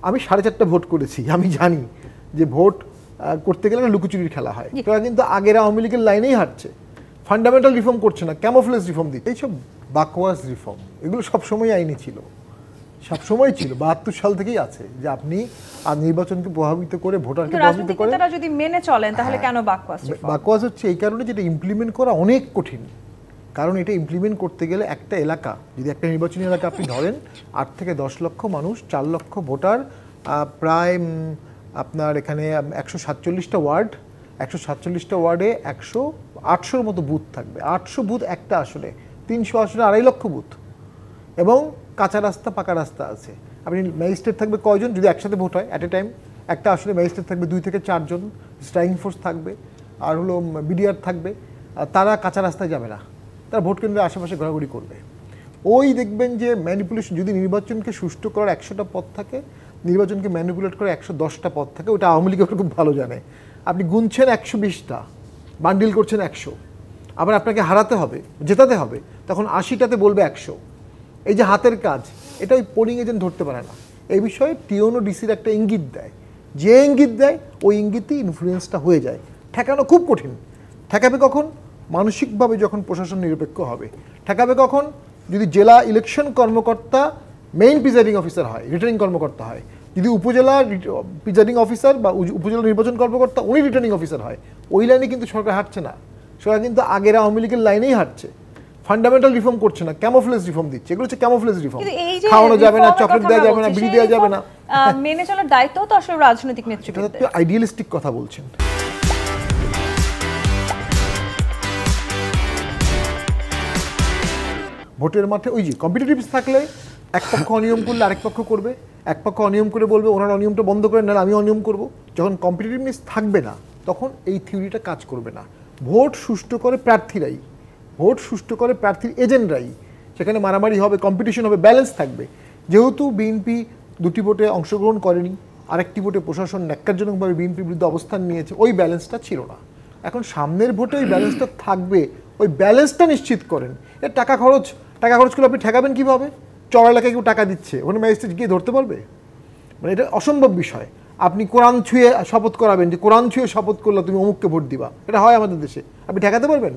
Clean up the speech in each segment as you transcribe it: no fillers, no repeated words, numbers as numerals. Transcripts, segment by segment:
আমি 4.5টা ভোট করেছি, আমি জানি যে ভোট করতে গেলে লুকোচুরির খেলা হয়। তারা কিন্তু আগের আওয়ামী লীগের লাইনেই হাঁটছে, ফান্ডামেন্টাল রিফর্ম করছে না, ক্যামোফ্লেজ রিফর্ম দিচ্ছে। এইসব বাকওয়াস রিফর্ম, এগুলো সবসময় আইনি ছিল, সবসময় ছিল, 72 সাল থেকেই আছে যে আপনি আর নির্বাচনকে প্রভাবিত করে ভোটারকে প্রভাবিত করে তারা যদি মেনে চলেন তাহলে কেন বাকওয়াস? বাকওয়াস হচ্ছে এই কারণে যেটা ইমপ্লিমেন্ট করা অনেক কঠিন। কারণ এটা ইমপ্লিমেন্ট করতে গেলে একটা এলাকা, যদি একটা নির্বাচনী এলাকা আপনি ধরেন 8 থেকে 10 লক্ষ মানুষ, 4 লক্ষ ভোটার, প্রায় আপনার এখানে 147টা ওয়ার্ড, 147টা ওয়ার্ডে 800-র মতো বুথ থাকবে। 800 বুথ একটা আসলে, 300 আসলে 2.5 লক্ষ বুথ, এবং কাঁচা রাস্তা পাকা রাস্তা আছে। আপনি ম্যাজিস্ট্রেট থাকবে কয়জন যদি একসাথে ভোট হয় অ্যাট এ টাইম? একটা আসলে ম্যাজিস্ট্রেট থাকবে 2 থেকে 4 জন, স্ট্রাইকিং ফোর্স থাকবে, আর হলো বিডিআর থাকবে। তারা কাঁচা রাস্তায় যাবে না, তারা ভোট কেন্দ্রের আশেপাশে ঘোরাঘুরি করবে। ওই দেখবেন যে ম্যানিপুলেশন, যদি নির্বাচনকে সুষ্ঠু করার 100টা পদ থাকে, নির্বাচনকে ম্যানিপুলেট করার 110টা পদ থাকে। ওটা আওয়ামী লীগ খুব ভালো জানে। আপনি গুনছেন 120টা, বান্ডিল করছেন 100, আবার আপনাকে হারাতে হবে, জেতাতে হবে, তখন 80টাতে বলবে 100। এই যে হাতের কাজ, এটা ওই পোলিং এজেন্ট ধরতে পারে না। এই বিষয়ে টিওনো ডিসির একটা ইঙ্গিত দেয়, যে ইঙ্গিত দেয় ওই ইঙ্গিতই ইনফ্লুয়েন্সটা হয়ে যায়। ঠেকানো খুব কঠিন। ঠেকাবে কখন? মানসিকভাবে যখন প্রশাসন নিরপেক্ষ হবে। ঠেকাবে কখন? যদি জেলা ইলেকশন কর্মকর্তা মেইন প্রিজাইডিং অফিসার হয়, রিটার্নিং কর্মকর্তা হয়। যদি উপজেলা প্রিজাইডিং অফিসার বা উপজেলা নির্বাচন কর্মকর্তা উনি রিটার্নিং অফিসার হয়। ওই লাইনে কিন্তু সরকার হাঁটছে না, সরকার কিন্তু আগের আওয়ামী লীগের লাইনেই হাঁটছে, ফান্ডামেন্টাল রিফর্ম করছে না, ক্যামোফ্লেজ রিফর্ম দিচ্ছে। এগুলো হচ্ছে ক্যামোফ্লেজ রিফর্ম। খাওয়ানো যাবে না, চকলেট দেওয়া যাবে না, বিড়ি দেওয়া যাবে না, মেনে চলার দায়িত্ব তো আসলে রাজনৈতিক নেতৃত্বের। এটা আইডিয়ালিস্টিক কথা বলছেন। ভোটের মাঠে ওই যে কম্পিটিটিভস থাকলে এক পক্ষ অনিয়ম করলে আরেক পক্ষ করবে, এক পক্ষ অনিয়ম করে বলবে ওনার অনিয়মটা বন্ধ করেন, না আমি অনিয়ম করব। যখন কম্পিটিটিভনেস থাকবে না তখন এই থিওরিটা কাজ করবে না। ভোট সুষ্ঠু করে প্রার্থীরাই, ভোট সুষ্ঠু করে প্রার্থীর এজেন্টরাই। সেখানে মারামারি হবে, কম্পিটিশন হবে, ব্যালেন্স থাকবে। যেহেতু বিএনপি 2টি ভোটে অংশগ্রহণ করেনি, আরেকটি ভোটে প্রশাসন ন্যাক্কারজনকভাবে বিএনপির বিরুদ্ধে অবস্থান নিয়েছে, ওই ব্যালেন্সটা ছিল না। এখন সামনের ভোটে ওই ব্যালেন্সটা থাকবে, ওই ব্যালেন্সটা নিশ্চিত করেন। এর টাকা খরচ করলে আপনি ঠেকাবেন কীভাবে? চড়া এলাকায় কেউ টাকা দিচ্ছে, ওখানে ম্যাজিস্ট্রেট গিয়ে ধরতে পারবে? মানে এটা অসম্ভব বিষয়। আপনি কোরআন ছুঁয়ে শপথ করাবেন যে কোরআন ছুঁয়ে শপথ করলে তুমি অমুককে ভোট দিবা, এটা হয় আমাদের দেশে। আপনি ঠেকাতে পারবেন?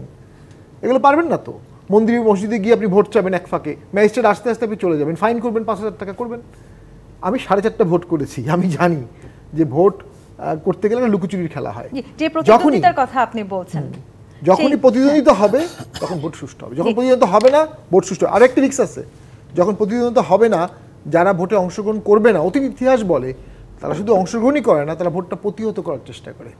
এগুলো পারবেন না তো। মন্দিরে মসজিদে গিয়ে আপনি ভোট চাবেন এক ফাঁকে, ম্যাজিস্ট্রেট আস্তে আস্তে আপনি চলে যাবেন, ফাইন করবেন, 5,000 টাকা করবেন। আমি 4.5টা ভোট করেছি, আমি জানি যে ভোট করতে গেলে লুকোচুরির খেলা হয়। যখনই কথা আপনি বলছেন, যখনই প্রতিদ্বন্দ্বিতা হবে তখন ভোট সুষ্ঠু হবে, যখন প্রতিদ্বন্দ্বিতা হবে না ভোট সুষ্ঠু। আরেকটি রিস্ক আছে, যখন প্রতিদ্বন্দ্বিতা হবে না, যারা ভোটে অংশগ্রহণ করবে না, অতীত ইতিহাস বলে তারা শুধু অংশগ্রহণই করে না, তারা ভোটটা প্রতিহত করার চেষ্টা করে।